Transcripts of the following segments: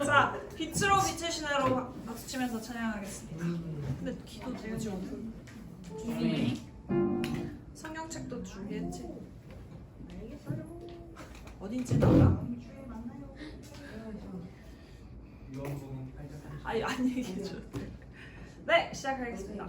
자, 빛으로 비추시네로 박수치면서 찬양하겠습니다. 근데 기도 되지 오늘? 준비. 성경책도 준비했지? 어딘지 나가? 아니 안 얘기해줘. 네, 시작하겠습니다.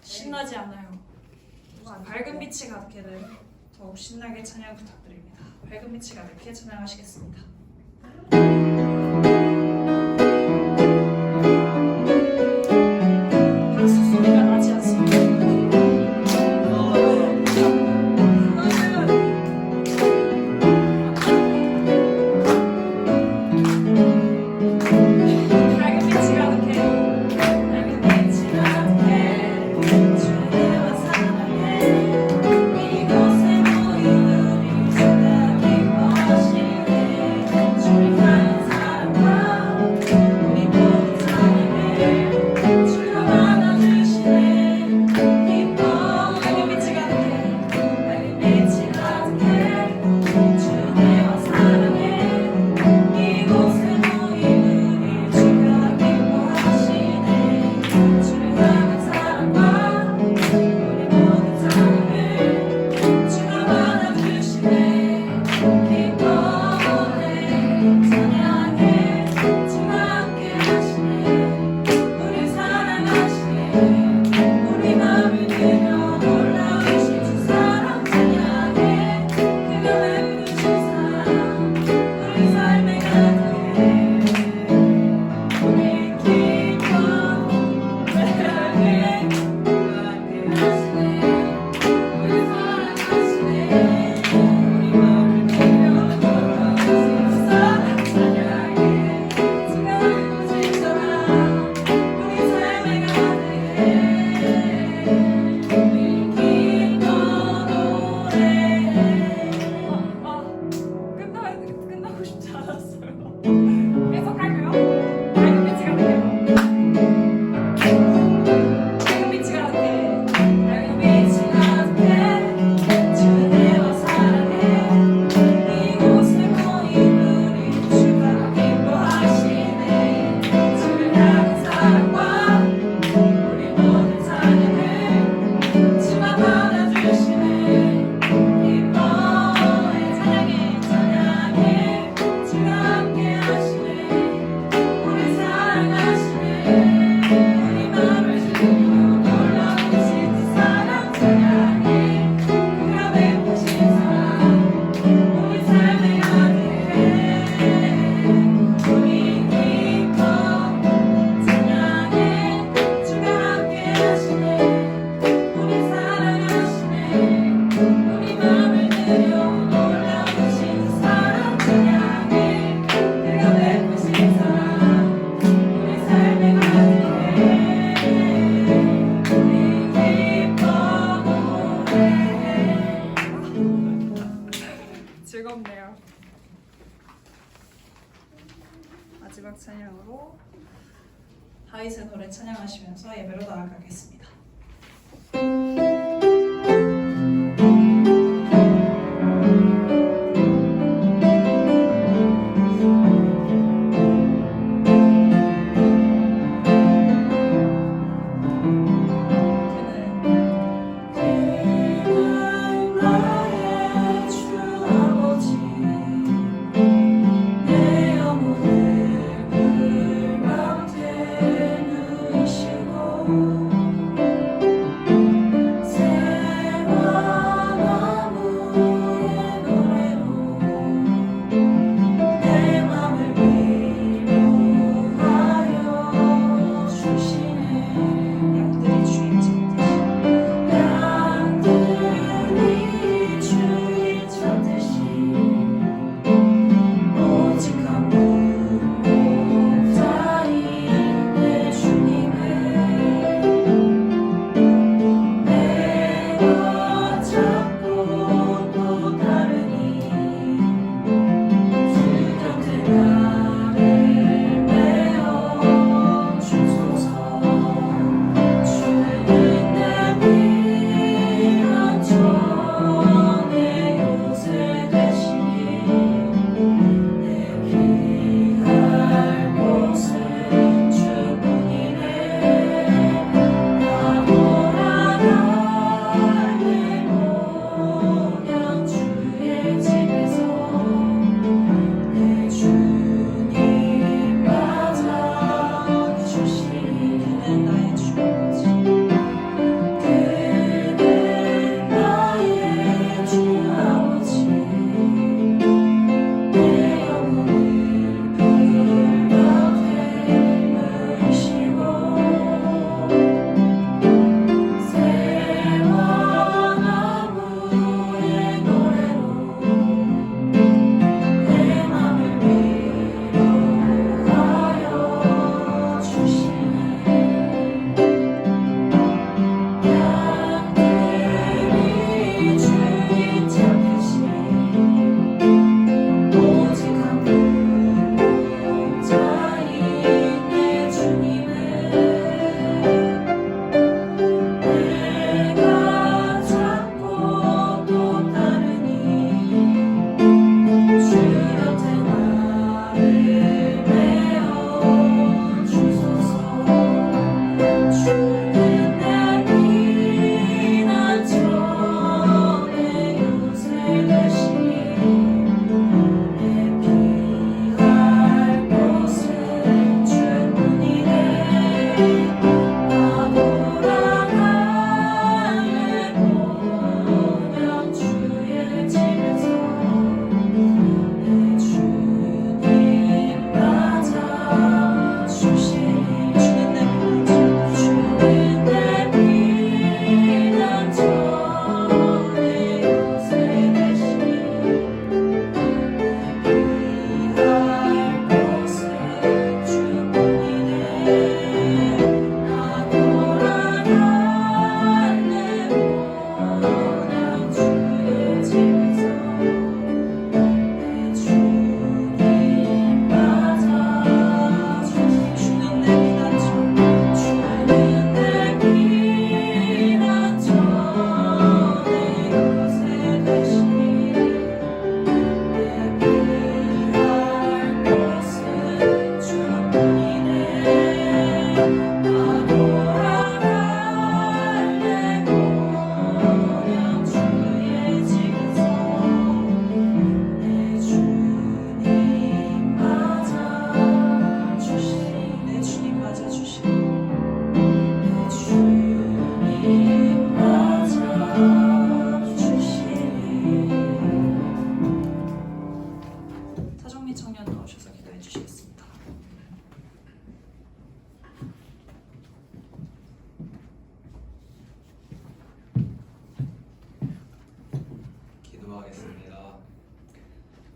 신나지 않아요. 밝은 빛이 가득해를 더욱 신나게 찬양 부탁드립니다. 밝은 빛이 가득해 찬양하시겠습니다. 박수 소리가 나지 않습니다. 다윗의 노래 찬양하시면서 예배로 나아가겠습니다.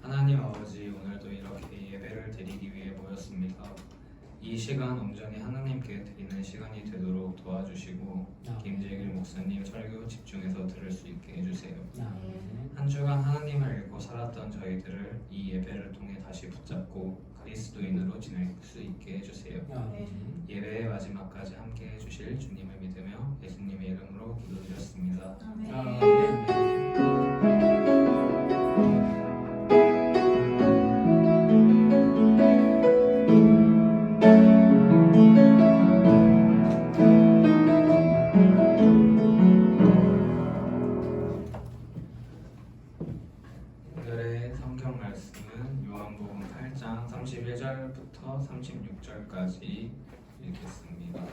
하나님 아버지, 오늘도 이렇게 예배를 드리기 위해 모였습니다. 이 시간 온전히 하나님께 드리는 시간이 되도록 도와주시고 김재길 목사님 설교 집중해서 들을 수 있게 해주세요. 한 주간 하나님을 읽고 살았던 저희들을 이 예배를 통해 다시 붙잡고 그리스도인으로 지낼 수 있게 해주세요. 예배의 마지막까지 함께 해주실 주님을 믿으며 예수님의 이름으로 기도드렸습니다. 오늘의 성경 말씀은 요한복음 8장 31절부터 36절까지 읽겠습니다.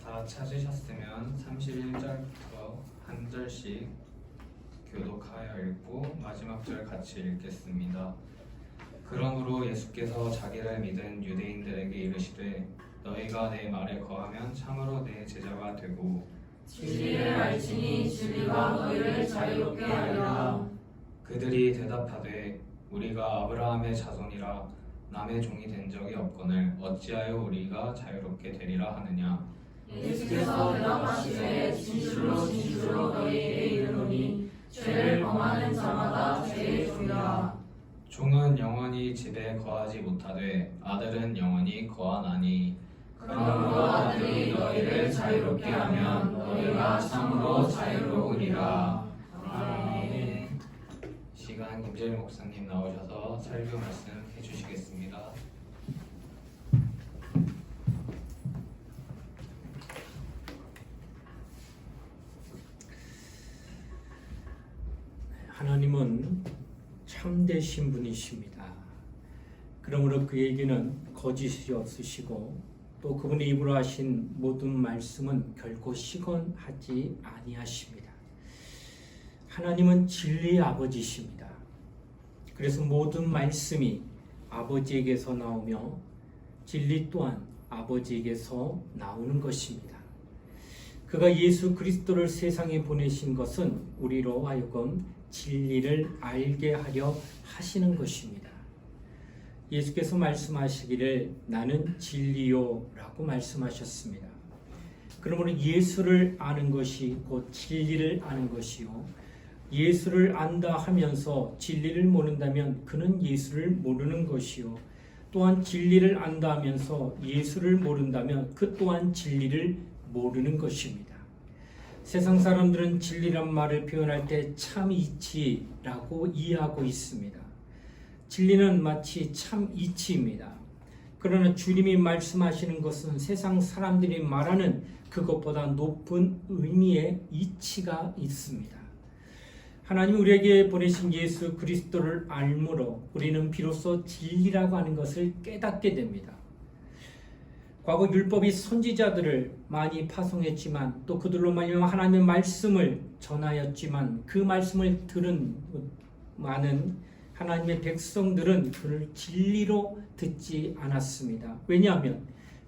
다 찾으셨으면 31절부터 한 절씩 교독하여 읽고 마지막 절 같이 읽겠습니다. 그러므로 예수께서 자기를 믿은 유대인들에게 이르시되 너희가 내 말에 거하면 참으로 내 제자가 되고 진리를 알지니 진리가 너희를 자유롭게 하리라. 그들이 대답하되 우리가 아브라함의 자손이라 남의 종이 된 적이 없거늘 어찌하여 우리가 자유롭게 되리라 하느냐. 예수께서 대답하시되 진실로 진실로 너희에게 이르노니 죄를 범하는 자마다 죄의 종이라. 종은 영원히 집에 거하지 못하되 아들은 영원히 거하나니 그러므로 아들이 너희를 자유롭게 하면 너희가 참으로 자유로우리라. 아멘. 시간 김재일 목사님 나오셔서 설교 말씀 해주시겠습니다. 하나님은 참되신 분이십니다. 그러므로 그에게는 거짓이 없으시고 또 그분의 입으로 하신 모든 말씀은 결코 시건하지 아니하십니다. 하나님은 진리의 아버지십니다. 그래서 모든 말씀이 아버지에게서 나오며 진리 또한 아버지에게서 나오는 것입니다. 그가 예수 그리스도를 세상에 보내신 것은 우리로 하여금 진리를 알게 하려 하시는 것입니다. 예수께서 말씀하시기를 나는 진리요 라고 말씀하셨습니다. 그러므로 예수를 아는 것이 곧 진리를 아는 것이요, 예수를 안다 하면서 진리를 모른다면 그는 예수를 모르는 것이요, 또한 진리를 안다 하면서 예수를 모른다면 그 또한 진리를 모르는 것입니다. 세상 사람들은 진리란 말을 표현할 때 참이치라고 이해하고 있습니다. 진리는 마치 참이치입니다. 그러나 주님이 말씀하시는 것은 세상 사람들이 말하는 그것보다 높은 의미의 이치가 있습니다. 하나님 우리에게 보내신 예수 그리스도를 알므로 우리는 비로소 진리라고 하는 것을 깨닫게 됩니다. 과거 율법이 선지자들을 많이 파송했지만 또 그들로 말미암아 하나님의 말씀을 전하였지만 그 말씀을 들은 많은 하나님의 백성들은 그를 진리로 듣지 않았습니다. 왜냐하면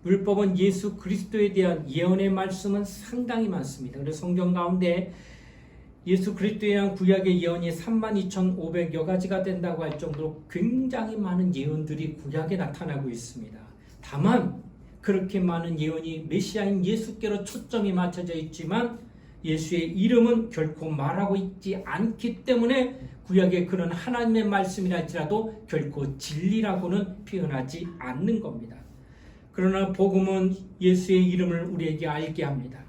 율법은 예수 그리스도에 대한 예언의 말씀은 상당히 많습니다. 그래서 성경 가운데 예수 그리스도에 대한 구약의 예언이 32,500여 가지가 된다고 할 정도로 굉장히 많은 예언들이 구약에 나타나고 있습니다. 다만 그렇게 많은 예언이 메시아인 예수께로 초점이 맞춰져 있지만 예수의 이름은 결코 말하고 있지 않기 때문에 구약에 그런 하나님의 말씀이라 할지라도 결코 진리라고는 표현하지 않는 겁니다. 그러나 복음은 예수의 이름을 우리에게 알게 합니다.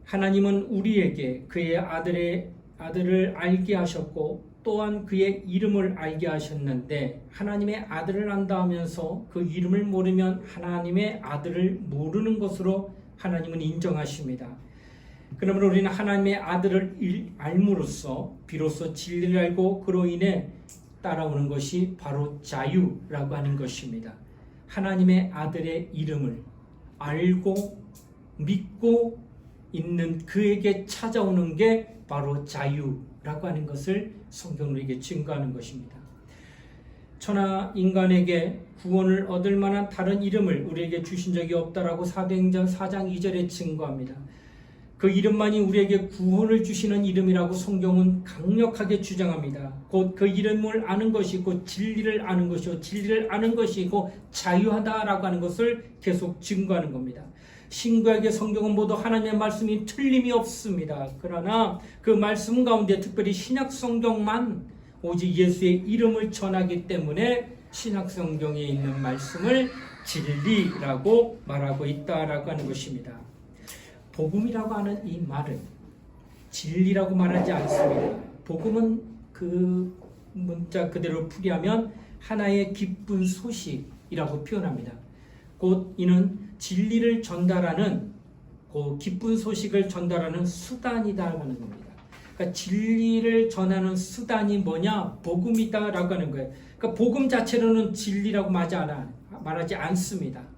하나님은 우리에게 그의 아들을 알게 하셨고 또한 그의 이름을 알게 하셨는데 하나님의 아들을 안다 하면서 그 이름을 모르면 하나님의 아들을 모르는 것으로 하나님은 인정하십니다. 그러므로 우리는 하나님의 아들을 알므로써 비로소 진리를 알고 그로 인해 따라오는 것이 바로 자유라고 하는 것입니다. 하나님의 아들의 이름을 알고 믿고 있는 그에게 찾아오는 게 바로 자유라고 하는 것을 성경은 우리에게 증거하는 것입니다. 천하 인간에게 구원을 얻을 만한 다른 이름을 우리에게 주신 적이 없다라고 사도행전 4장 2절에 증거합니다. 그 그 이름만이 우리에게 구원을 주시는 이름이라고 성경은 강력하게 주장합니다. 곧 그 이름을 아는 것이 곧 진리를 아는 것이요 진리를 아는 것이 곧 자유하다라고 하는 것을 계속 증거하는 겁니다. 신구약의 성경은 모두 하나님의 말씀이 틀림이 없습니다. 그러나 그 말씀 가운데 특별히 신약 성경만 오직 예수의 이름을 전하기 때문에 신약 성경에 있는 말씀을 진리라고 말하고 있다라고 하는 것입니다. 복음이라고 하는 이 말은 진리라고 말하지 않습니다. 복음은 그 문자 그대로 풀이하면 하나의 기쁜 소식이라고 표현합니다. 곧 이는 진리를 전달하는 그 기쁜 소식을 전달하는 수단이다라고 하는 겁니다. 그러니까 진리를 전하는 수단이 뭐냐? 복음이다라고 하는 거예요. 그러니까 복음 자체로는 진리라고 말하지 않습니다.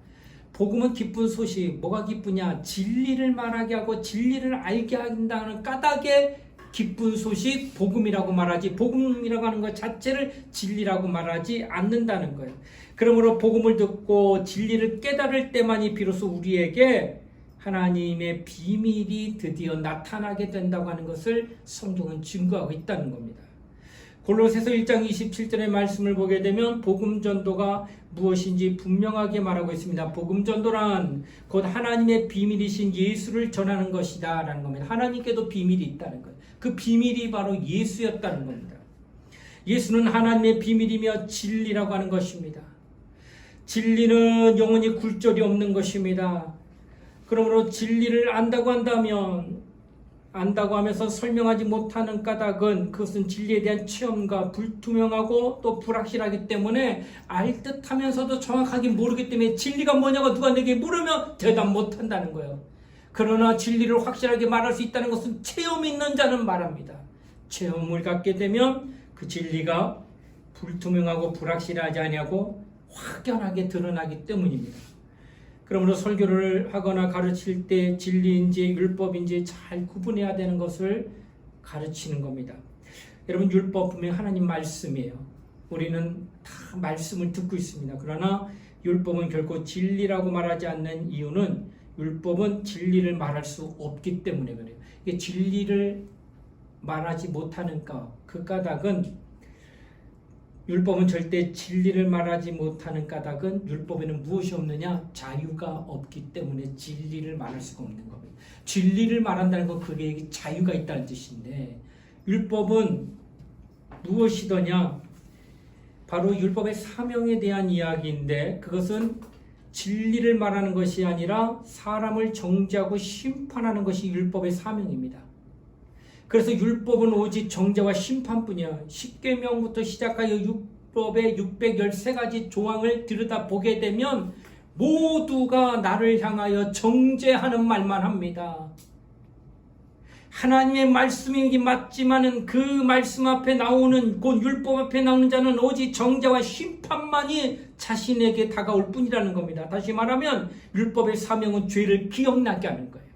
복음은 기쁜 소식, 뭐가 기쁘냐? 진리를 말하게 하고 진리를 알게 한다는 까닭에 기쁜 소식, 복음이라고 말하지 복음이라고 하는 것 자체를 진리라고 말하지 않는다는 거예요. 그러므로 복음을 듣고 진리를 깨달을 때만이 비로소 우리에게 하나님의 비밀이 드디어 나타나게 된다고 하는 것을 성경은 증거하고 있다는 겁니다. 골로새서 1장 27절의 말씀을 보게 되면 복음 전도가 무엇인지 분명하게 말하고 있습니다. 복음 전도란 곧 하나님의 비밀이신 예수를 전하는 것이다 라는 겁니다. 하나님께도 비밀이 있다는 거예요. 그 비밀이 바로 예수였다는 겁니다. 예수는 하나님의 비밀이며 진리라고 하는 것입니다. 진리는 영원히 굴절이 없는 것입니다. 그러므로 진리를 안다고 하면서 설명하지 못하는 까닭은 그것은 진리에 대한 체험과 불투명하고 또 불확실하기 때문에 알 듯하면서도 정확하게 모르기 때문에 진리가 뭐냐고 누가 내게 물으면 대답 못한다는 거예요. 그러나 진리를 확실하게 말할 수 있다는 것은 체험 있는 자는 말합니다. 체험을 갖게 되면 그 진리가 불투명하고 불확실하지 아니하고 확연하게 드러나기 때문입니다. 그러므로 설교를 하거나 가르칠 때 진리인지 율법인지 잘 구분해야 되는 것을 가르치는 겁니다. 여러분, 율법 분명히 하나님 말씀이에요. 우리는 다 말씀을 듣고 있습니다. 그러나 율법은 결코 진리라고 말하지 않는 이유는 율법은 진리를 말할 수 없기 때문에 그래요. 이게 진리를 말하지 못하는 그 까닭은 율법은 절대 진리를 말하지 못하는 까닭은 율법에는 무엇이 없느냐? 자유가 없기 때문에 진리를 말할 수가 없는 겁니다. 진리를 말한다는 건 그게 자유가 있다는 뜻인데 율법은 무엇이더냐? 바로 율법의 사명에 대한 이야기인데 그것은 진리를 말하는 것이 아니라 사람을 정죄하고 심판하는 것이 율법의 사명입니다. 그래서 율법은 오직 정죄와 심판뿐이야. 십계명부터 시작하여 율법의 613가지 조항을 들여다보게 되면 모두가 나를 향하여 정죄하는 말만 합니다. 하나님의 말씀이긴 맞지만은 그 말씀 앞에 나오는 곧 율법 앞에 나오는 자는 오직 정죄와 심판만이 자신에게 다가올 뿐이라는 겁니다. 다시 말하면 율법의 사명은 죄를 기억나게 하는 거예요.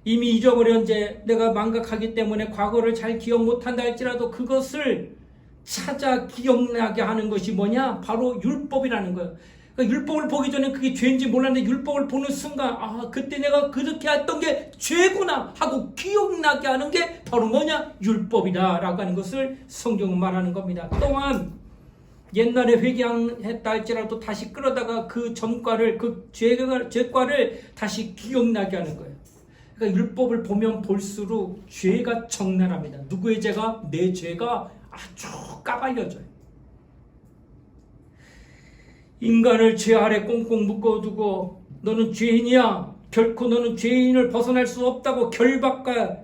이미 잊어버린 죄, 내가 망각하기 때문에 과거를 잘 기억 못한다 할지라도 그것을 찾아 기억나게 하는 것이 뭐냐? 바로 율법이라는 거예요. 그러니까 율법을 보기 전에 그게 죄인지 몰랐는데 율법을 보는 순간 그때 내가 그렇게 했던 게 죄구나 하고 기억나게 하는 게 바로 뭐냐? 율법이다 라고 하는 것을 성경은 말하는 겁니다. 또한 옛날에 회개했다 할지라도 다시 끌어다가 그 전과를 그 죄과를 다시 기억나게 하는 거예요. 그러니까 율법을 보면 볼수록 죄가 적나라합니다. 누구의 죄가? 내 죄가 아주 까발려져요. 인간을 죄 아래 꽁꽁 묶어두고 너는 죄인이야. 결코 너는 죄인을 벗어날 수 없다고 결박과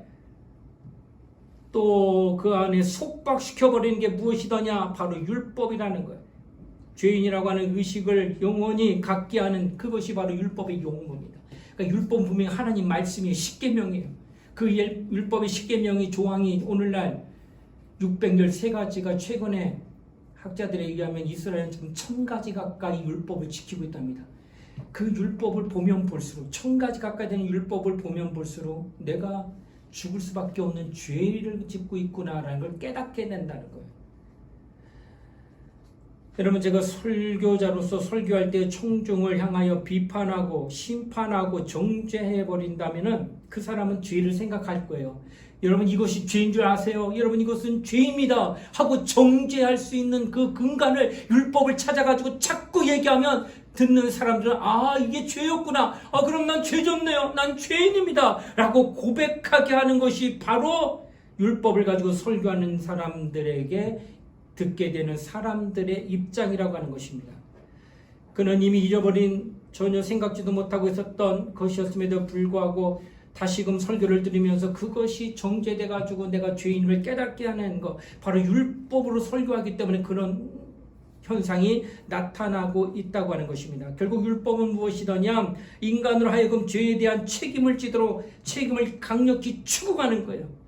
또 그 안에 속박시켜버리는 게 무엇이더냐? 바로 율법이라는 거예요. 죄인이라고 하는 의식을 영원히 갖게 하는 그것이 바로 율법의 용어입니다. 그러니까 율법은 분명히 하나님 말씀이 십계명이에요. 그 율법의 십계명이 조항이 오늘날 613가지가 최근에 학자들에 의하면 이스라엘은 지금 1000가지 가까이 율법을 지키고 있답니다. 그 율법을 보면 볼수록 1000가지 가까이 되는 율법을 보면 볼수록 내가 죽을 수밖에 없는 죄를 짓고 있구나라는 걸 깨닫게 된다는 거예요. 여러분, 제가 설교자로서 설교할 때 청중을 향하여 비판하고 심판하고 정죄해버린다면 그 사람은 죄를 생각할 거예요. 여러분, 이것이 죄인 줄 아세요? 여러분, 이것은 죄입니다 하고 정죄할 수 있는 그 근간을, 율법을 찾아가지고 자꾸 얘기하면 듣는 사람들은 아, 이게 죄였구나, 아, 그럼 난 죄졌네요, 난 죄인입니다 라고 고백하게 하는 것이 바로 율법을 가지고 설교하는 사람들에게 듣게 되는 사람들의 입장이라고 하는 것입니다. 그는 이미 잊어버린, 전혀 생각지도 못하고 있었던 것이었음에도 불구하고 다시금 설교를 들으면서 그것이 정죄돼 가지고 내가 죄인을 깨닫게 하는 것, 바로 율법으로 설교하기 때문에 그런 현상이 나타나고 있다고 하는 것입니다. 결국 율법은 무엇이더냐? 인간으로 하여금 죄에 대한 책임을 지도록 책임을 강력히 추구하는 거예요.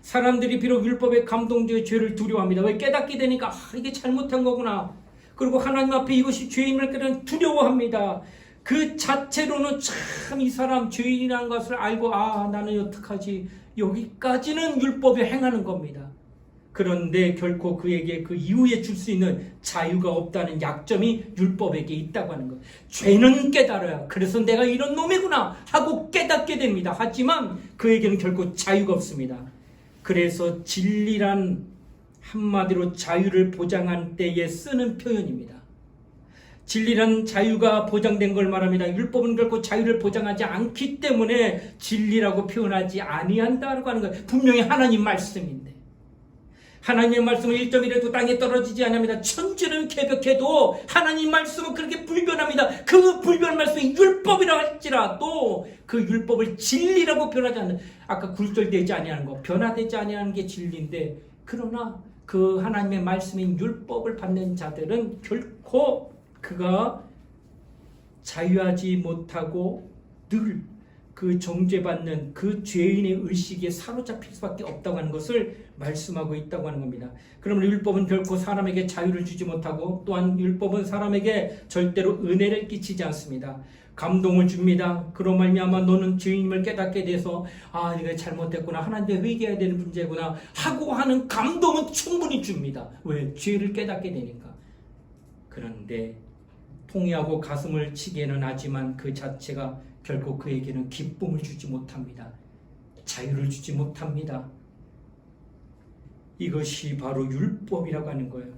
사람들이 비록 율법에 감동되어 죄를 두려워합니다. 왜? 깨닫게 되니까 아, 이게 잘못한 거구나. 그리고 하나님 앞에 이것이 죄임을 깨닫는 두려워합니다. 그 자체로는 참 이 사람 죄인이라는 것을 알고 아, 나는 어떡하지? 여기까지는 율법에 행하는 겁니다. 그런데 결코 그에게 그 이후에 줄 수 있는 자유가 없다는 약점이 율법에게 있다고 하는 것. 죄는 깨달아요. 그래서 내가 이런 놈이구나 하고 깨닫게 됩니다. 하지만 그에게는 결코 자유가 없습니다. 그래서 진리란 한마디로 자유를 보장한 때에 쓰는 표현입니다. 진리란 자유가 보장된 걸 말합니다. 율법은 결코 자유를 보장하지 않기 때문에 진리라고 표현하지 아니한다고 하는 거예요. 분명히 하나님 말씀인데 하나님의 말씀은 1.1에도 땅에 떨어지지 않습니다. 천지는 개벽해도 하나님 말씀은 그렇게 불변합니다. 그 불변 말씀이 율법이라 할지라도 그 율법을 진리라고 변하지 않는, 아까 굴절되지 아니하는 거, 변화되지 아니하는 게 진리인데, 그러나 그 하나님의 말씀인 율법을 받는 자들은 결코 그가 자유하지 못하고 늘 그 정죄받는 그 죄인의 의식에 사로잡힐 수밖에 없다고 하는 것을 말씀하고 있다고 하는 겁니다. 그러면 율법은 결코 사람에게 자유를 주지 못하고, 또한 율법은 사람에게 절대로 은혜를 끼치지 않습니다. 감동을 줍니다. 그로 말미암아 너는 죄인임을 깨닫게 돼서 아, 네가 잘못했구나, 하나님께 회개해야 되는 문제구나 하고 하는 감동은 충분히 줍니다. 왜? 죄를 깨닫게 되니까. 그런데 통회하고 가슴을 치게는 하지만 그 자체가 결코 그에게는 기쁨을 주지 못합니다. 자유를 주지 못합니다. 이것이 바로 율법이라고 하는 거예요.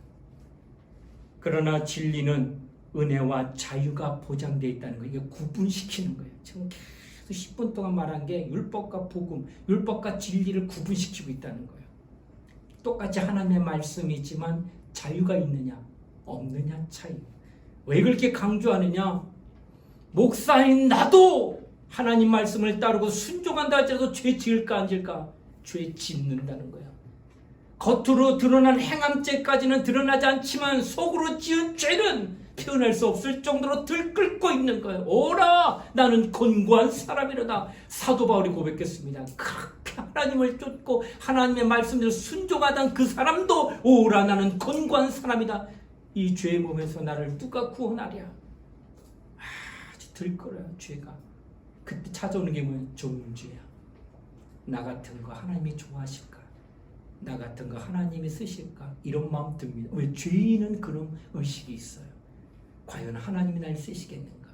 그러나 진리는 은혜와 자유가 보장되어 있다는 거예요. 이게 구분시키는 거예요. 지금 계속 10분 동안 말한 게 율법과 복음, 율법과 진리를 구분시키고 있다는 거예요. 똑같이 하나님의 말씀이지만 자유가 있느냐 없느냐 차이. 왜 그렇게 강조하느냐? 목사인 나도 하나님 말씀을 따르고 순종한다 할지라도 죄 지을까 안 지을까? 죄 짓는다는 거예요. 겉으로 드러난 행함죄까지는 드러나지 않지만 속으로 지은 죄는 표현할 수 없을 정도로 들끓고 있는 거예요. 오라, 나는 곤고한 사람이로다. 사도 바울이 고백했습니다. 그렇게 하나님을 쫓고 하나님의 말씀대로 순종하던 그 사람도 오라, 나는 곤고한 사람이다. 이 죄의 몸에서 나를 누가 구원하랴. 아주 들끓어요, 죄가. 그때 찾아오는 게 뭐예요? 정죄야. 나 같은 거 하나님이 좋아하실까? 나 같은 거 하나님이 쓰실까? 이런 마음 듭니다. 왜? 죄인은 그런 의식이 있어요. 과연 하나님이 날 쓰시겠는가?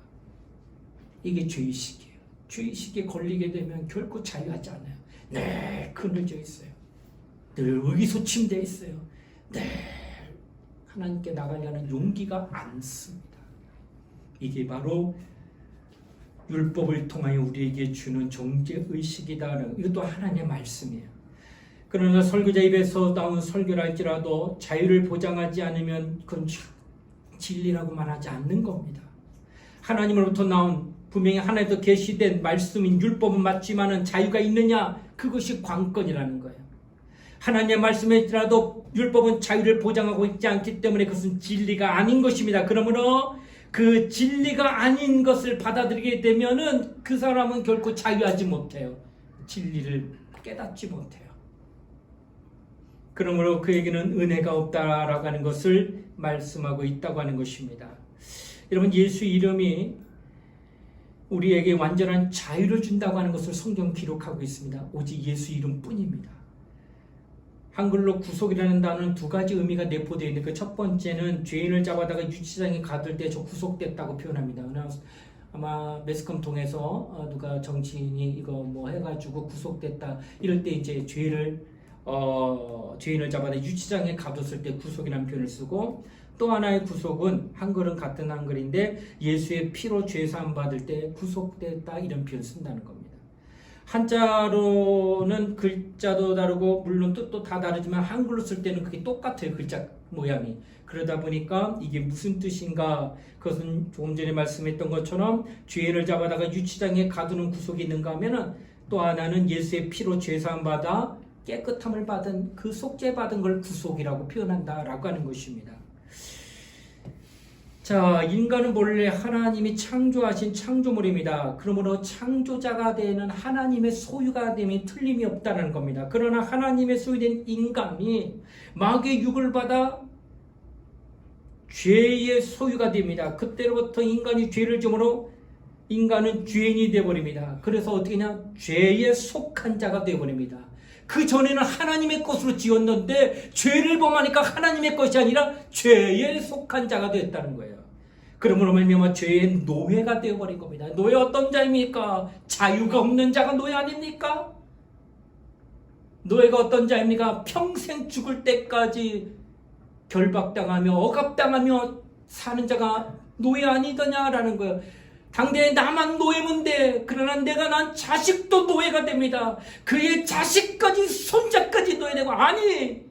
이게 죄의식이에요. 죄의식에 걸리게 되면 결코 자유하지 않아요. 늘 그늘져 있어요. 늘 의기소침되어 있어요. 늘 하나님께 나가려는 용기가 않습니다. 이게 바로 율법을 통하여 우리에게 주는 정죄의식이다는, 이것도 하나님의 말씀이에요. 그러나 설교자 입에서 나온 설교를 할지라도 자유를 보장하지 않으면 그건 진리라고 말하지 않는 겁니다. 하나님으로부터 나온, 분명히 하나님도 계시된 말씀인 율법은 맞지만은 자유가 있느냐? 그것이 관건이라는 거예요. 하나님의 말씀일지라도 율법은 자유를 보장하고 있지 않기 때문에 그것은 진리가 아닌 것입니다. 그러므로 그 진리가 아닌 것을 받아들이게 되면은 그 사람은 결코 자유하지 못해요. 진리를 깨닫지 못해요. 그러므로 그에게는 은혜가 없다라고 하는 것을 말씀하고 있다고 하는 것입니다. 여러분, 예수 이름이 우리에게 완전한 자유를 준다고 하는 것을 성경 기록하고 있습니다. 오직 예수 이름뿐입니다. 한글로 구속이라는 단어는 두 가지 의미가 내포되어 있는데 그 첫 번째는 죄인을 잡아다가 유치장에 가둘 때 저 구속됐다고 표현합니다. 아마 매스컴 통해서 누가 정치인이 이거 뭐 해가지고 구속됐다 이럴 때 이제 죄인을 잡아다 유치장에 가뒀을 때 구속이라는 표현을 쓰고, 또 하나의 구속은 한글은 같은 한글인데 예수의 피로 죄 사함 받을 때 구속됐다 이런 표현 쓴다는 겁니다. 한자로는 글자도 다르고 물론 뜻도 다 다르지만 한글로 쓸 때는 그게 똑같아요. 글자 모양이. 그러다 보니까 이게 무슨 뜻인가, 그것은 조금 전에 말씀했던 것처럼 죄인을 잡아다가 유치장에 가두는 구속이 있는가 하면은, 또 하나는 예수의 피로 죄 사함 받아 깨끗함을 받은 그 속죄 받은 걸 구속이라고 표현한다라고 하는 것입니다. 자, 인간은 본래 하나님이 창조하신 창조물입니다. 그러므로 창조자가 되는 하나님의 소유가 되면 틀림이 없다는 겁니다. 그러나 하나님의 소유된 인간이 마귀의 육을 받아 죄의 소유가 됩니다. 그때로부터 인간이 죄를 지음으로 인간은 죄인이 되어버립니다. 그래서 어떻게 하냐? 죄에 속한 자가 되어버립니다. 그 전에는 하나님의 것으로 지었는데 죄를 범하니까 하나님의 것이 아니라 죄에 속한 자가 되었다는 거예요. 그러므로 말미암아 죄의 노예가 되어버린 겁니다. 노예 어떤 자입니까? 자유가 없는 자가 노예 아닙니까? 노예가 어떤 자입니까? 평생 죽을 때까지 결박당하며 억압당하며 사는 자가 노예 아니더냐라는 거예요. 당대에 나만 노예면 돼. 그러나 내가 난 자식도 노예가 됩니다. 그의 자식까지 손자까지 노예되고, 아니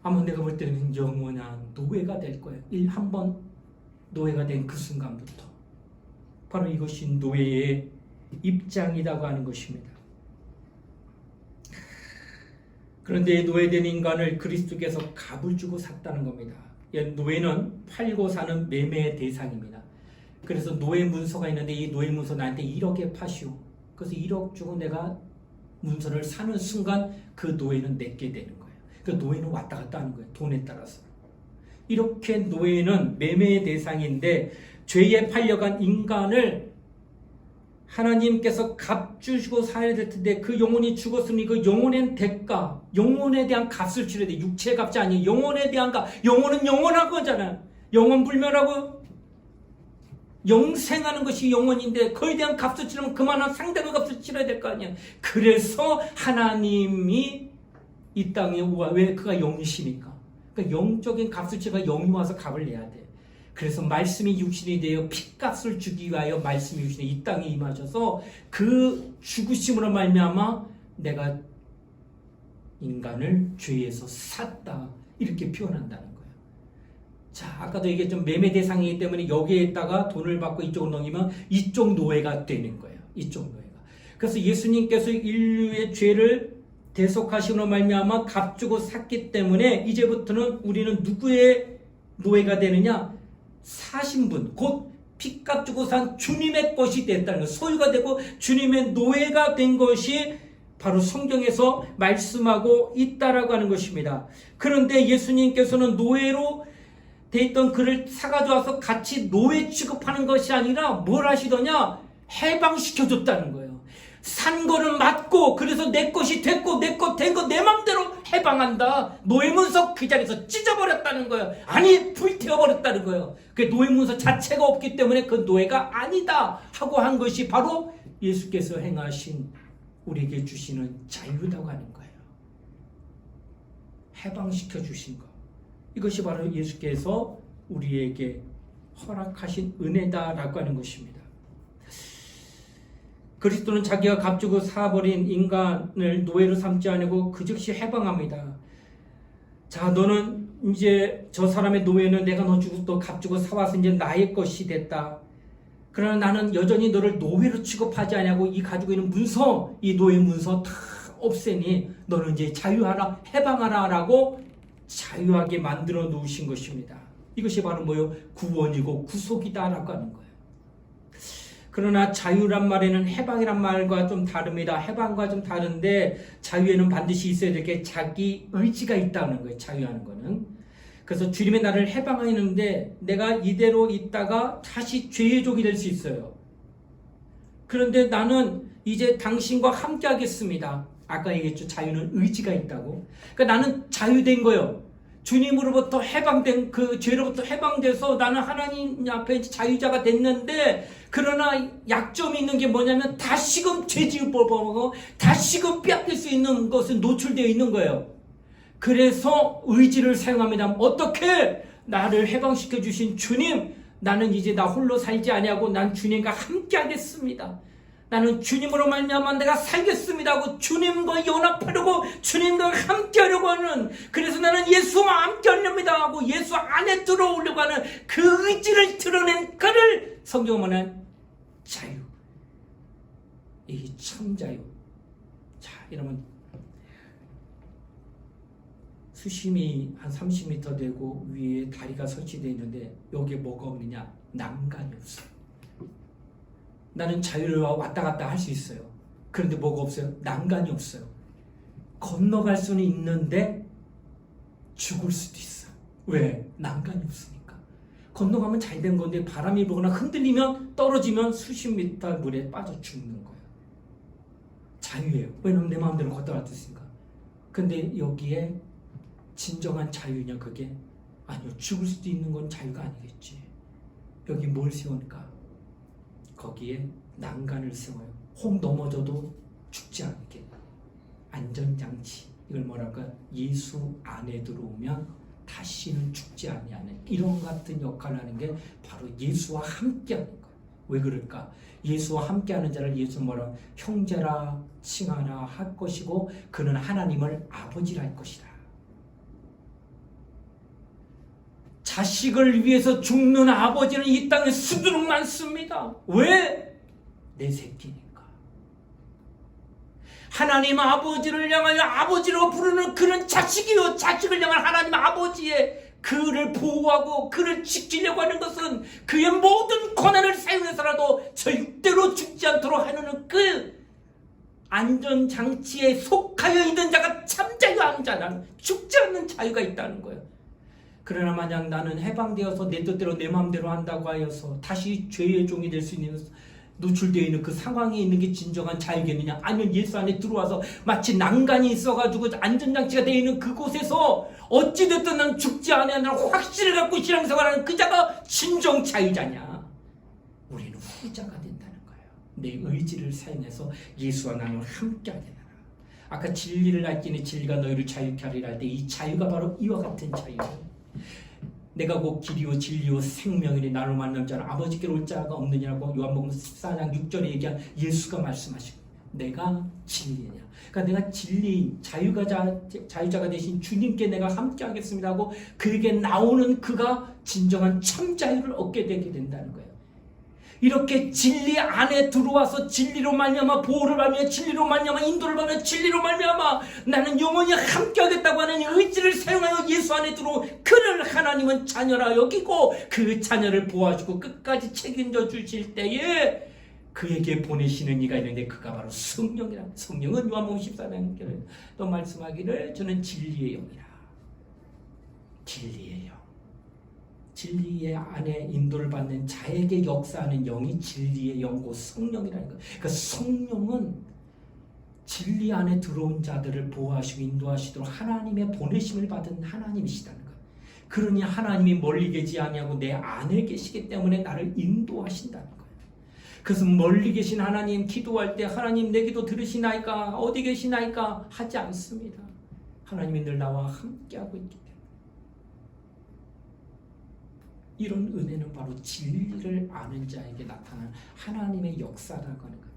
아마 내가 볼 때는 영원한 노예가 될 거예요. 한번 노예가 된 그 순간부터. 바로 이것이 노예의 입장이라고 하는 것입니다. 그런데 노예된 인간을 그리스도께서 값을 주고 샀다는 겁니다. 노예는 팔고 사는 매매의 대상입니다. 그래서 노예 문서가 있는데 이 노예 문서 나한테 1억에 파시오. 그래서 1억 주고 내가 문서를 사는 순간 그 노예는 내게 되는 거예요. 그 노예는 왔다 갔다 하는 거예요. 돈에 따라서. 이렇게 노예는 매매의 대상인데 죄에 팔려간 인간을 하나님께서 값 주시고 사야 될 텐데 그 영혼이 죽었으니 그 영혼의 대가, 영혼에 대한 값을 치러야 돼. 육체의 값이 아니에요. 영혼에 대한 값. 영혼은 영원한 거잖아요. 영혼 불멸하고 영생하는 것이 영혼인데 그에 대한 값을 치르면 그만한 상당한 값을 치러야 될 거 아니에요. 그래서 하나님이 이 땅에 왜 그가 영이시니까. 그러니까 영적인 값을 치가 영이 와서 값을 내야 돼. 그래서 말씀이 육신이 되어 핏값을 주기 위하여 말씀이 육신이 이 땅에 임하셔서 그 죽으심으로 말미암아 내가 인간을 죄에서 샀다. 이렇게 표현한다는 거예요. 자, 아까도 얘기했죠. 매매 대상이기 때문에 여기에다가 돈을 받고 이쪽으로 넘기면 이쪽 노예가 되는 거예요. 이쪽 노예가. 그래서 예수님께서 인류의 죄를 대속하심으로 말미암아 값 주고 샀기 때문에 이제부터는 우리는 누구의 노예가 되느냐? 사신 분, 곧 핏값 주고 산 주님의 것이 됐다는 거예요. 소유가 되고 주님의 노예가 된 것이 바로 성경에서 말씀하고 있다라고 하는 것입니다. 그런데 예수님께서는 노예로 돼 있던 그를 사가져 와서 같이 노예 취급하는 것이 아니라 뭘 하시더냐? 해방시켜줬다는 거예요. 산 거는 맞고 그래서 내 것이 됐고 내 것 된 거 내 맘대로 해방한다. 노예문서 그 자리에서 찢어버렸다는 거예요. 아니 불태워버렸다는 거예요. 그 노예문서 자체가 없기 때문에 그 노예가 아니다 하고 한 것이 바로 예수께서 행하신 우리에게 주시는 자유라고 하는 거예요. 해방시켜 주신 것. 이것이 바로 예수께서 우리에게 허락하신 은혜다라고 하는 것입니다. 그리스도는 자기가 값주고 사버린 인간을 노예로 삼지 않고 그 즉시 해방합니다. 자, 너는 이제 저 사람의 노예는 내가 너 주고 또 값주고 사와서 이제 나의 것이 됐다. 그러나 나는 여전히 너를 노예로 취급하지 않냐고 이 가지고 있는 문서, 이 노예 문서 다 없애니 너는 이제 자유하라, 해방하라 라고 자유하게 만들어 놓으신 것입니다. 이것이 바로 뭐예요? 구원이고 구속이다라고 하는 거예요. 그러나 자유란 말에는 해방이란 말과 좀 다릅니다. 해방과 좀 다른데 자유에는 반드시 있어야 될 게 자기 의지가 있다는 거예요. 자유하는 거는. 그래서 주님의 나를 해방하는데 내가 이대로 있다가 다시 죄의 종이 될 수 있어요. 그런데 나는 이제 당신과 함께 하겠습니다. 아까 얘기했죠. 자유는 의지가 있다고. 그러니까 나는 자유된 거예요. 주님으로부터 해방된 그 죄로부터 해방돼서 나는 하나님 앞에 자유자가 됐는데, 그러나 약점이 있는 게 뭐냐면 다시금 죄지을법하고 다시금 빼앗길 수 있는 것은 노출되어 있는 거예요. 그래서 의지를 사용합니다. 어떻게? 나를 해방시켜 주신 주님, 나는 이제 나 홀로 살지 아니하고 난 주님과 함께 하겠습니다. 나는 주님으로 말미암아 내가 살겠습니다 하고 주님과 연합하려고 주님과 함께 하려고 하는, 그래서 나는 예수와 함께 하렵니다 하고 예수 안에 들어오려고 하는 그 의지를 드러낸 그를 성경은 말하는 자유. 이게 참 자유. 자, 여러분, 수심이 한 30m 되고 위에 다리가 설치되어 있는데 여기에 뭐가 없느냐? 난간이 없어요. 나는 자유를 왔다 갔다 할 수 있어요. 그런데 뭐가 없어요? 난간이 없어요. 건너갈 수는 있는데 죽을 수도 있어요. 왜? 난간이 없으니까. 건너가면 잘 된 건데 바람이 불거나 흔들리면 떨어지면 수십 미터 물에 빠져 죽는 거예요. 자유예요. 왜냐면 내 마음대로 걷다갈 수 있으니까. 근데 여기에 진정한 자유냐 그게? 아니요. 죽을 수도 있는 건 자유가 아니겠지. 여기 뭘 세우니까? 거기에 난간을 세워요. 혹 넘어져도 죽지 않게. 안전장치. 이걸 뭐랄까? 예수 안에 들어오면 다시는 죽지 아니하는 이런 같은 역할을 하는 게 바로 예수와 함께하는 거예요. 왜 그럴까? 예수와 함께하는 자를 예수 뭐라? 형제라 칭하라 할 것이고 그는 하나님을 아버지라 할 것이다. 자식을 위해서 죽는 아버지는 이 땅에 수두룩 많습니다. 왜? 내 새끼니까. 하나님 아버지를 향하여 아버지로 부르는 그런 자식이요, 자식을 향한 하나님 아버지의 그를 보호하고 그를 지키려고 하는 것은 그의 모든 권한을 사용해서라도 절대로 죽지 않도록 하는 그 안전장치에 속하여 있는 자가 참 자유한 자는 죽지 않는 자유가 있다는 거예요. 그러나 만약 나는 해방되어서 내 뜻대로 내 마음대로 한다고 하여서 다시 죄의 종이 될 수 있는 노출되어 있는 그 상황에 있는 게 진정한 자유겠느냐? 아니면 예수 안에 들어와서 마치 난간이 있어가지고 안전장치가 되어 있는 그곳에서 어찌됐든 난 죽지 않으려는 확신을 갖고 신앙생활하는 그 자가 진정 자유자냐? 우리는 후자가 된다는 거예요. 내 의지를 사용해서 예수와 나는 함께하게 되라. 아까 진리를 알기는 진리가 너희를 자유케 하리라 할 때 이 자유가 바로 이와 같은 자유예요. 내가 곧 길이요 진리요 생명이니 나를 만난 자는 아버지께로 올 자가 없느냐고 요한복음 14장 6절에 얘기한 예수가 말씀하시고, 내가 진리냐. 그러니까 내가 진리, 자유자가 되신 주님께 내가 함께 하겠습니다 하고 그에게 나오는 그가 진정한 참 자유를 얻게 되게 된다는 거예요. 이렇게 진리 안에 들어와서 진리로 말미암아 보호를 받으며 진리로 말미암아 인도를 받으며 진리로 말미암아 나는 영원히 함께하겠다고 하는 의지를 사용하여 예수 안에 들어온 그를 하나님은 자녀라 여기고 그 자녀를 보호하시고 끝까지 책임져 주실 때에 그에게 보내시는 이가 있는데 그가 바로 성령이라. 성령은 요한복음 14장에 또 말씀하기를 저는 진리의 영이라. 진리의 영. 진리의 안에 인도를 받는 자에게 역사하는 영이 진리의 영고 성령이라는 거예요. 그러니까 성령은 진리 안에 들어온 자들을 보호하시고 인도하시도록 하나님의 보내심을 받은 하나님이시다는 거예요. 그러니 하나님이 멀리 계지 아니하고 내 안에 계시기 때문에 나를 인도하신다는 거예요. 그래서 멀리 계신 하나님 기도할 때 하나님 내 기도 들으시나이까 어디 계시나이까 하지 않습니다. 하나님이 늘 나와 함께하고 있기 때문에. 이런 은혜는 바로 진리를 아는 자에게 나타나는 하나님의 역사라고 하는 거예요.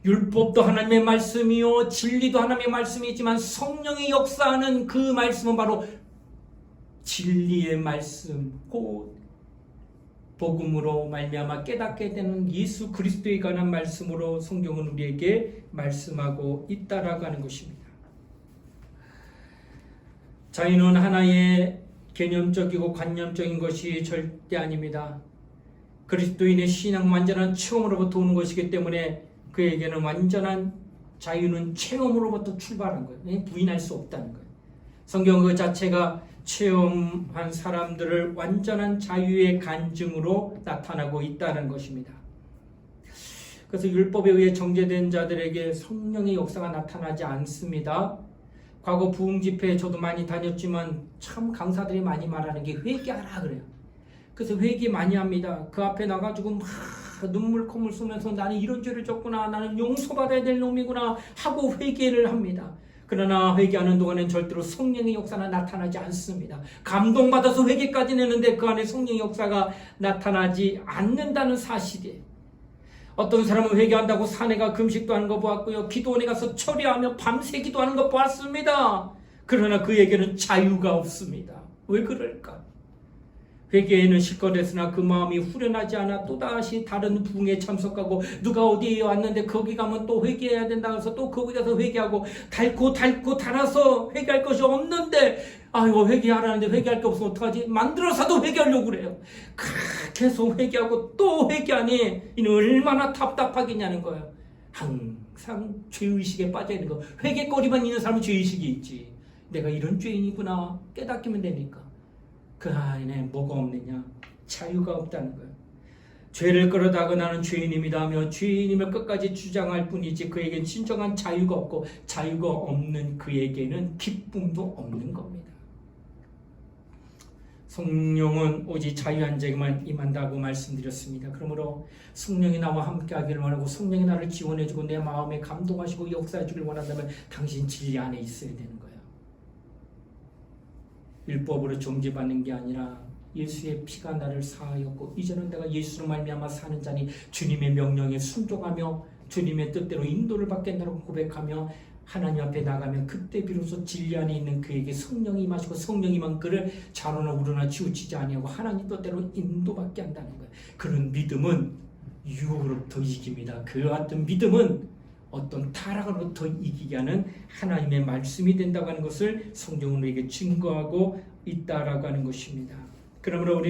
율법도 하나님의 말씀이요 진리도 하나님의 말씀이지만 성령의 역사하는 그 말씀은 바로 진리의 말씀, 곧 복음으로 말미암아 깨닫게 되는 예수 그리스도에 관한 말씀으로 성경은 우리에게 말씀하고 있다라고 하는 것입니다. 자유는 하나의 개념적이고 관념적인 것이 절대 아닙니다. 그리스도인의 신앙 완전한 체험으로부터 오는 것이기 때문에 그에게는 완전한 자유는 체험으로부터 출발한 거예요. 부인할 수 없다는 거예요. 성경 그 자체가 체험한 사람들을 완전한 자유의 간증으로 나타나고 있다는 것입니다. 그래서 율법에 의해 정죄된 자들에게 성령의 역사가 나타나지 않습니다. 과거 부흥 집회에 저도 많이 다녔지만 참 강사들이 많이 말하는 게 회개하라 그래요. 그래서 회개 많이 합니다. 그 앞에 나가지고 막 눈물 콧물 쏘면서 나는 이런 죄를 졌구나, 나는 용서받아야 될 놈이구나 하고 회개를 합니다. 그러나 회개하는 동안엔 절대로 성령의 역사는 나타나지 않습니다. 감동받아서 회개까지는 했는데 그 안에 성령의 역사가 나타나지 않는다는 사실이에요. 어떤 사람은 회개한다고 사내가 금식도 하는 거 보았고요, 기도원에 가서 철야하며 밤새 기도하는 거 보았습니다. 그러나 그에게는 자유가 없습니다. 왜 그럴까? 회개에는 실컷했으나 그 마음이 후련하지 않아 또다시 다른 부흥에 참석하고, 누가 어디에 왔는데 거기 가면 또 회개해야 된다 해서 또 거기 가서 회개하고, 달고 달아서 회개할 것이 없는데 아이고 회개하라는데 회개할 게 없으면 어떡하지? 만들어서도 회개하려고 그래요. 계속 회개하고 또 회개하니 이는 얼마나 답답하겠냐는 거예요. 항상 죄의식에 빠져있는 거. 회개거리만 있는 사람은 죄의식이 있지. 내가 이런 죄인이구나 깨닫기면 되니까. 그 안에 뭐가 없느냐? 자유가 없다는 거예요. 죄를 끌어다가 나는 죄인입니다 하며 죄인임을 끝까지 주장할 뿐이지 그에겐 진정한 자유가 없고, 자유가 없는 그에게는 기쁨도 없는 겁니다. 성령은 오직 자유한 자에게만 임한다고 말씀드렸습니다. 그러므로 성령이 나와 함께 하기를 원하고, 성령이 나를 지원해주고 내 마음에 감동하시고 역사해주길 원한다면 당신 진리 안에 있어야 되는 거예요. 율법으로 정죄받는 게 아니라 예수의 피가 나를 사하였고 이제는 내가 예수로 말미암아 사는 자니 주님의 명령에 순종하며 주님의 뜻대로 인도를 받겠다고 고백하며 하나님 앞에 나가면 그때 비로소 진리 안에 있는 그에게 성령이 임하시고, 성령이 임한 그를 좌로나 우로나 치우치지 아니하고 하나님 뜻대로 인도받게 한다는 거예요. 그런 믿음은 유혹으로부터 이깁니다. 그 같은 믿음은 어떤 타락으로부터 이기게 하는 하나님의 말씀이 된다고 하는 것을 성경은 우리에게 증거하고 있다라고 하는 것입니다. 그러므로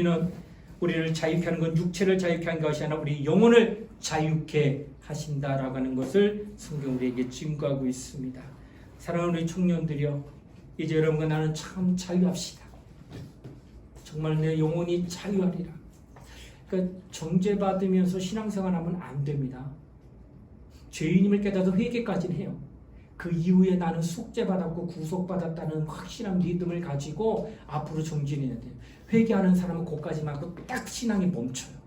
우리를 자유케 하는 건 육체를 자유케 하는 것이 아니라 우리 영혼을 자유케 하신다라고 하는 것을 성경 우리에게 증거하고 있습니다. 사랑하는 우리 청년들이여, 이제 여러분과 나는 참 자유합시다. 정말 내 영혼이 자유하리라. 그러니까 정죄받으면서 신앙생활하면 안 됩니다. 죄인임을 깨닫아 회개까지는 해요. 그 이후에 나는 속죄받았고 구속받았다는 확실한 믿음을 가지고 앞으로 정진해야 돼요. 회개하는 사람은 거기까지만 하고 딱 신앙이 멈춰요.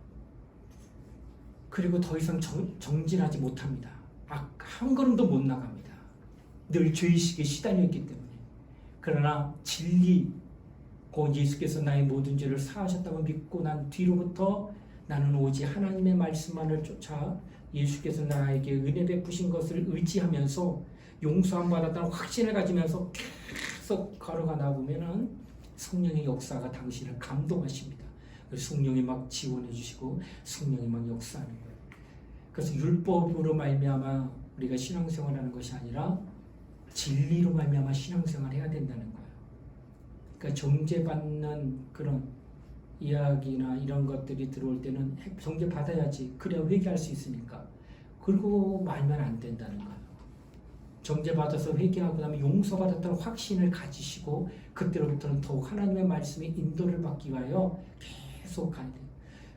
그리고 더 이상 정진하지 못합니다. 한 걸음도 못 나갑니다. 늘 죄의식에 시달려 있기 때문에. 그러나 진리, 곧 예수께서 나의 모든 죄를 사하셨다고 믿고 난 뒤로부터 나는 오직 하나님의 말씀만을 쫓아 예수께서 나에게 은혜 베푸신 것을 의지하면서 용서함 받았다는 확신을 가지면서 계속 걸어가다 보면은 성령의 역사가 당신을 감동하십니다. 성령이 막 지원해 주시고 성령이 막 역사하는 거예요. 그래서 율법으로 말미암아 우리가 신앙생활하는 것이 아니라 진리로 말미암아 신앙생활을 해야 된다는 거예요. 그러니까 정죄받는 그런 이야기나 이런 것들이 들어올 때는 정죄받아야지, 그래야 회개할 수 있으니까. 그리고 말면 안 된다는 거예요. 정죄받아서 회개하고 나면 용서받았다는 확신을 가지시고 그때로부터는 더욱 하나님의 말씀에 인도를 받기 위하여 계속 가야 돼요.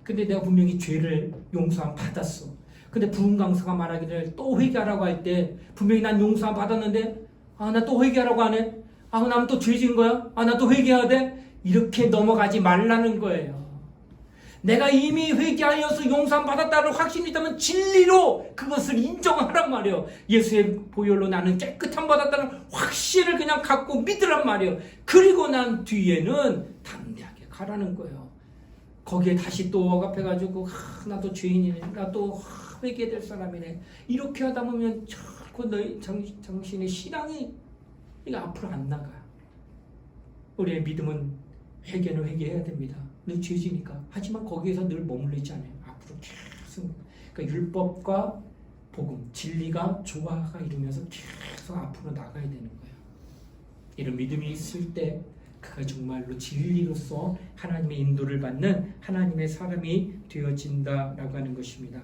근데 내가 분명히 죄를 용서함 받았어. 근데 부흥 강사가 말하기를 또 회개하라고 할 때 분명히 난 용서함 받았는데 나 또 회개하라고 하네. 나는 또 죄 지은 거야. 나 또 회개해야 돼. 이렇게 넘어가지 말라는 거예요. 내가 이미 회개하여서 용서함 받았다는 확신이 있다면 진리로 그것을 인정하란 말이에요. 예수의 보혈로 나는 깨끗함 받았다는 확신을 그냥 갖고 믿으란 말이에요. 그리고 난 뒤에는 담대하게 가라는 거예요. 거기에 다시 또 억압해가지고 나도 죄인이네, 나도 회개될 사람이네, 이렇게 하다 보면 자꾸 당신의 신앙이 앞으로 안 나가요. 우리의 믿음은 회개는 회개해야 됩니다. 늘 죄지니까. 하지만 거기에서 늘 머물리지 않아요. 앞으로 계속. 그러니까 율법과 복음, 진리가 조화가 이루면서 계속 앞으로 나가야 되는 거예요. 이런 믿음이 있을 때 그가 정말로 진리로서 하나님의 인도를 받는 하나님의 사람이 되어진다라고 하는 것입니다.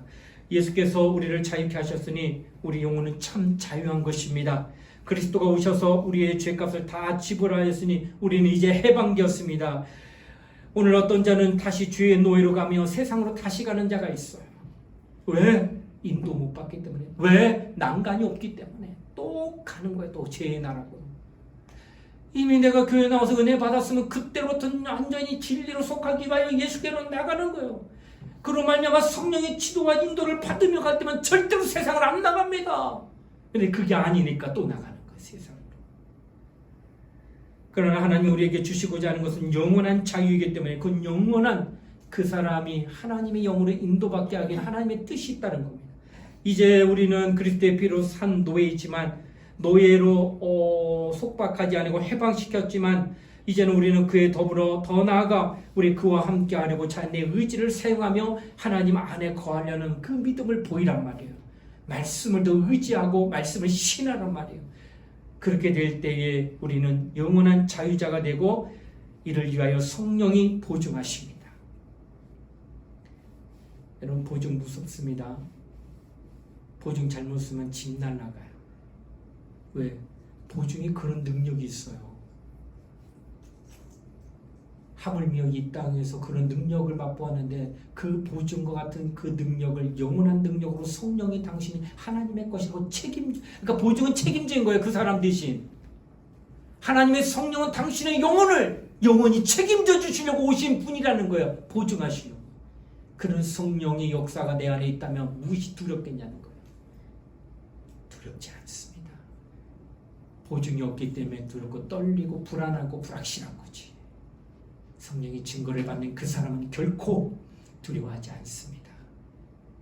예수께서 우리를 자유케 하셨으니 우리 영혼은 참 자유한 것입니다. 그리스도가 오셔서 우리의 죄값을 다 지불하였으니 우리는 이제 해방되었습니다. 오늘 어떤 자는 다시 죄의 노예로 가며 세상으로 다시 가는 자가 있어요. 왜? 인도 못 받기 때문에. 왜? 난간이 없기 때문에. 또 가는 거예요. 또 죄의 나라고. 이미 내가 교회 나와서 은혜 받았으면 그때부터 완전히 진리로 속하기 위하여 예수께로 나가는 거예요. 그로 말미암아 성령의 지도와 인도를 받으며 갈 때만 절대로 세상을 안 나갑니다. 근데 그게 아니니까 또 나가는 거예요. 세상으로. 그러나 하나님 우리에게 주시고자 하는 것은 영원한 자유이기 때문에 그 영원한 그 사람이 하나님의 영으로 인도받게 하긴 하나님의 뜻이 있다는 겁니다. 이제 우리는 그리스도의 피로 산 노예이지만 노예로 속박하지 않고 해방시켰지만 이제는 우리는 그에 더불어 더 나아가 우리 그와 함께 하려고 자신의 의지를 사용하며 하나님 안에 거하려는 그 믿음을 보이란 말이에요. 말씀을 더 의지하고 말씀을 신하란 말이에요. 그렇게 될 때에 우리는 영원한 자유자가 되고 이를 위하여 성령이 보증하십니다. 여러분 보증 무섭습니다. 보증 잘못 쓰면 집 날아가요. 왜? 보증이 그런 능력이 있어요. 하물며 이 땅에서 그런 능력을 맛보았는데 그 보증과 같은 그 능력을 영원한 능력으로 성령이 당신이 하나님의 것이라고 그러니까 보증은 책임진 거예요. 그 사람 대신. 하나님의 성령은 당신의 영혼을 영원히 책임져 주시려고 오신 분이라는 거예요. 보증하시려고. 그런 성령의 역사가 내 안에 있다면 무엇이 두렵겠냐는 거예요. 두렵지 않습니다. 보증이 없기 때문에 두렵고 떨리고 불안하고 불확실한 거지. 성령이 증거를 받는 그 사람은 결코 두려워하지 않습니다.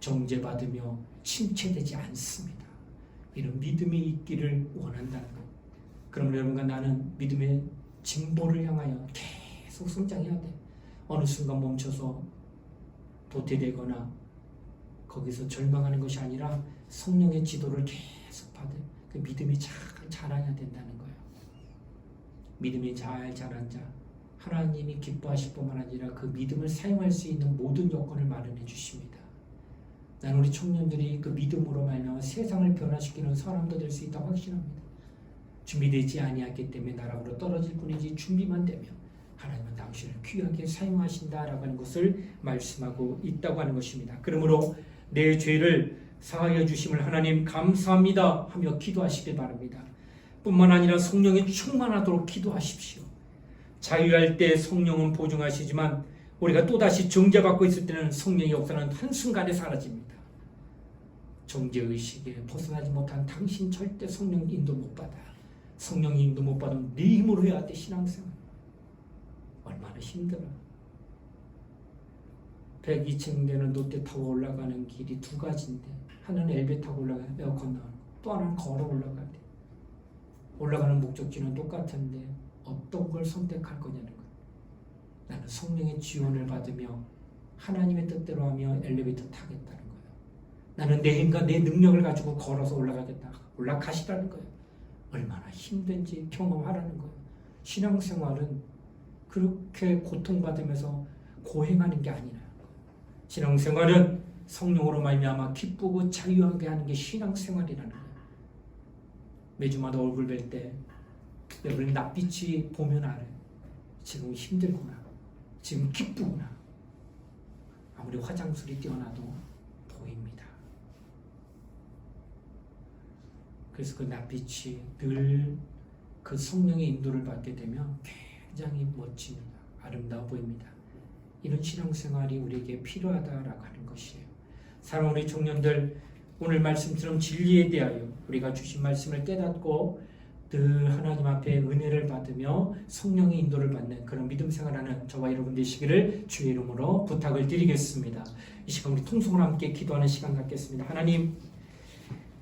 정죄받으며 침체되지 않습니다. 이런 믿음이 있기를 원한다는 것. 그럼 여러분과 나는 믿음의 진보를 향하여 계속 성장해야 돼. 어느 순간 멈춰서 도태되거나 거기서 절망하는 것이 아니라 성령의 지도를 계속 받은 그 믿음이 잘 자라야 된다는 거예요. 믿음이 잘 자란 자 하나님이 기뻐하실 뿐만 아니라 그 믿음을 사용할 수 있는 모든 여건을 마련해 주십니다. 나는 우리 청년들이 그 믿음으로 말미암아 세상을 변화시키는 사람도 될 수 있다고 확신합니다. 준비되지 아니했기 때문에 나락으로 떨어질 뿐이지 준비만 되면 하나님은 당신을 귀하게 사용하신다라고 하는 것을 말씀하고 있다고 하는 것입니다. 그러므로 내 죄를 사하여 주심을 하나님 감사합니다 하며 기도하시길 바랍니다. 뿐만 아니라 성령이 충만하도록 기도하십시오. 자유할 때 성령은 보증하시지만 우리가 또다시 정죄받고 있을 때는 성령의 역사는 한순간에 사라집니다. 정죄의식에 벗어나지 못한 당신 절대 성령 인도 못 받아. 성령 인도 못 받으면 네 힘으로 해야 돼. 신앙생활 얼마나 힘들어. 102층 되는 롯데 타고 올라가는 길이 두 가지인데 하나는 엘베 타고 올라가야 에어컨 나오고 또 하나는 걸어 올라가야 돼. 올라가는 목적지는 똑같은데 어떤 걸 선택할 거냐는 거예요. 나는 성령의 지원을 받으며 하나님의 뜻대로 하며 엘리베이터 타겠다는 거예요. 나는 내 힘과 내 능력을 가지고 걸어서 올라가겠다. 올라가시라는 거예요. 얼마나 힘든지 경험하라는 거예요. 신앙생활은 그렇게 고통받으면서 고행하는 게 아니라 신앙생활은 성령으로 말미암아 기쁘고 자유하게 하는 게 신앙생활이라는 거예요. 매주마다 얼굴 뵐 때 여러분 낯빛이 보면 알아요. 지금 힘들구나. 지금 기쁘구나. 아무리 화장술이 뛰어나도 보입니다. 그래서 그 낯빛이 늘 그 성령의 인도를 받게 되면 굉장히 멋집니다. 아름다워 보입니다. 이런 신앙생활이 우리에게 필요하다라고 하는 것이에요. 사랑하는 우리 청년들, 오늘 말씀처럼 진리에 대하여 우리가 주신 말씀을 깨닫고 늘 하나님 앞에 은혜를 받으며 성령의 인도를 받는 그런 믿음 생활하는 저와 여러분 되시기를 주의 이름으로 부탁을 드리겠습니다. 이 시간 우리 통성으로 함께 기도하는 시간 갖겠습니다. 하나님,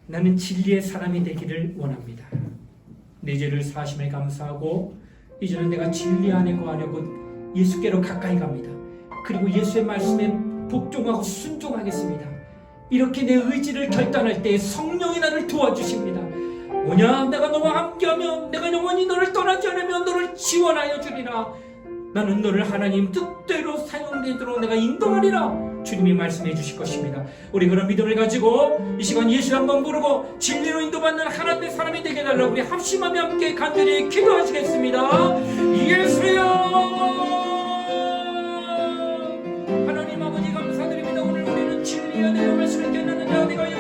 나는 진리의 사람이 되기를 원합니다. 내 죄를 사심에 감사하고 이제는 내가 진리 안에 거하려고 예수께로 가까이 갑니다. 그리고 예수의 말씀에 복종하고 순종하겠습니다. 이렇게 내 의지를 결단할 때 성령이 나를 도와주십니다. 오냐 내가 너와 함께하면 내가 영원히 너를 떠나지 않으면 너를 지원하여 주리라. 나는 너를 하나님 뜻대로 사용되도록 내가 인도하리라. 주님이 말씀해 주실 것입니다. 우리 그런 믿음을 가지고 이 시간 예수 한번 부르고 진리로 인도받는 하나님의 사람이 되게 해달라고 우리 합심하며 함께 간절히 기도하시겠습니다. 예수여, 하나님 아버지 감사드립니다. 오늘 우리는 진리의 내 말씀을 깨닫는 자 내가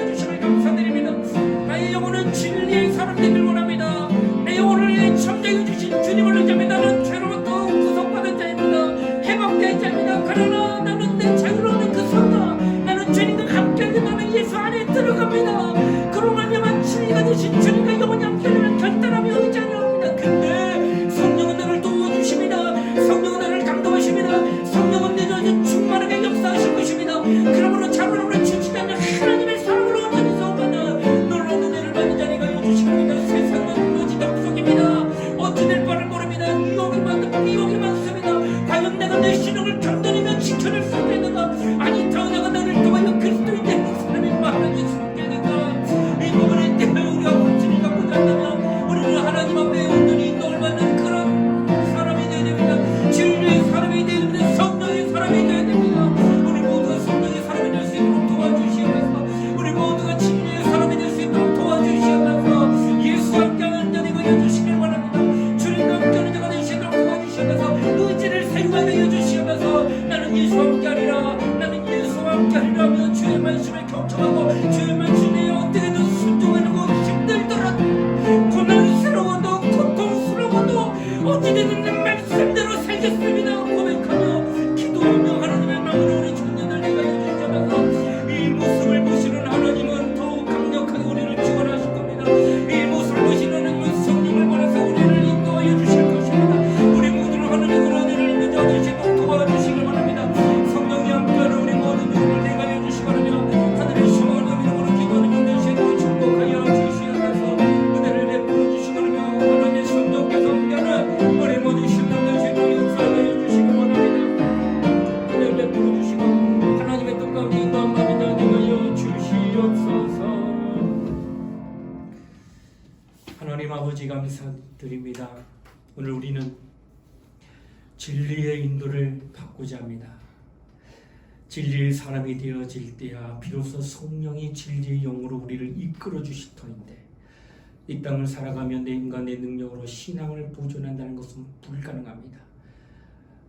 데려가 되어 주시면서 나는 예수와 함께하리라, 나는 예수와 함께하리라 하며 주의 말씀을 경청하고 주의 말씀에 어떻게든 순종하는 것 힘들더라도 고난스러워도 고통스러워도 어찌되든 내 말씀대로 살겠습니다 고백하며 기도하며 하나님의 마음으로 우리 청년들 내가 해주시면서 이 모습을 보시는 하나님은 더욱 강력하게 우리를 지원하실 겁니다. 이 모습을 보시는 하나님은 성령을 보내서 우리를 인도하여 주실 것입니다. 우리 모두는 하나님의 은혜를 믿어 주시고 도와주시길 바랍니다. 성령이 함께하는 우리 모든 누구를 내가 해주시기 바라며 하늘의 소망을 이름으로 기도하는 영대시도 축복하여 주시옵소서. 은혜를 베풀어 주시기 바라며 하나님의 성령께서 함께하는 우리 모든 신령대시도 역사하여 주시기 바랍니다. 은혜를 베풀어 주시고 하나님의 뜻 가운데 인도한 마음이 되어 주시옵소서. 하나님 아버지 감사드립니다. 오늘 우리는 진리의 인도를 받고자 합니다. 진리의 사람이 되어질 때야 비로소 성령이 진리의 영으로 우리를 이끌어 주실 터인데 이 땅을 살아가며 내 인간의 능력으로 신앙을 보존한다는 것은 불가능합니다.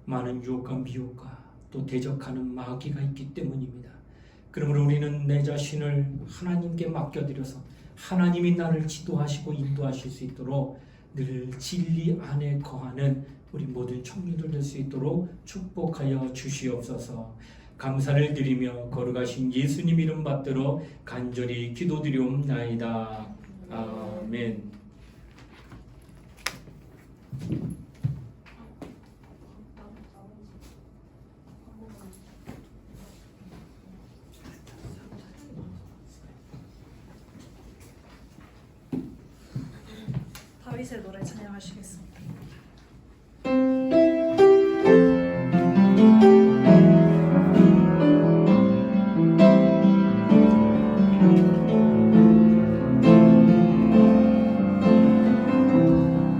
많은 유혹과 미혹과 또 대적하는 마귀가 있기 때문입니다. 그러므로 우리는 내 자신을 하나님께 맡겨드려서 하나님이 나를 지도하시고 인도하실 수 있도록 늘 진리 안에 거하는 우리 모든 청년들 될 수 있도록 축복하여 주시옵소서. 감사를 드리며 거룩하신 예수님 이름 받들어 간절히 기도드리옵나이다. 아멘. 다윗의 노래 찬양하시겠습니다.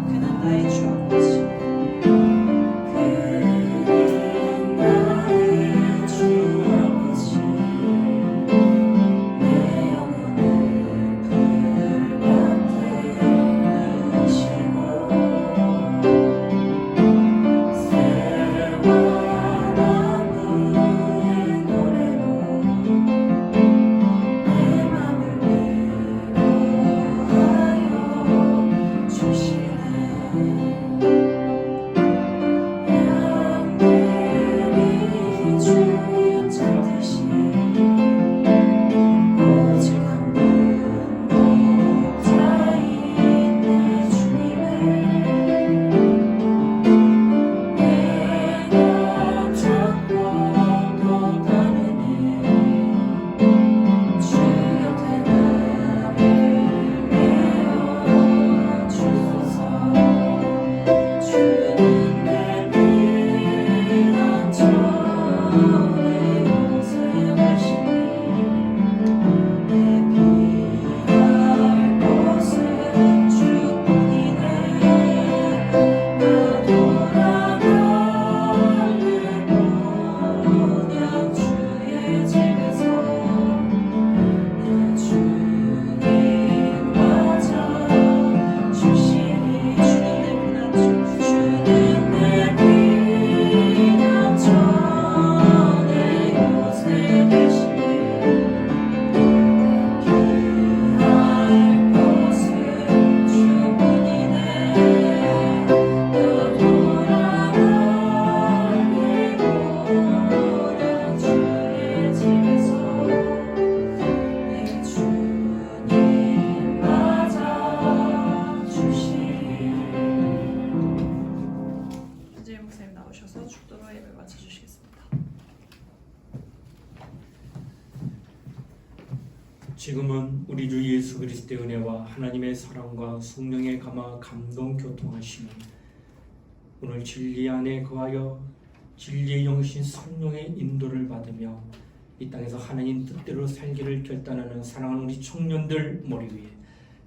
그는 나의 주 아버지 지금은 우리 주 예수 그리스도의 은혜와 하나님의 사랑과 성령의 감화 감동 교통하심이 오늘 진리 안에 거하여 진리의 영신 성령의 인도를 받으며 이 땅에서 하나님 뜻대로 살기를 결단하는 사랑하는 우리 청년들 머리 위에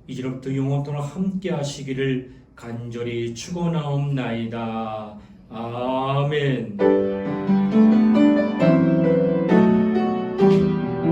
이제로부터 영원토록 함께 하시기를 간절히 축원하옵나이다. 아멘.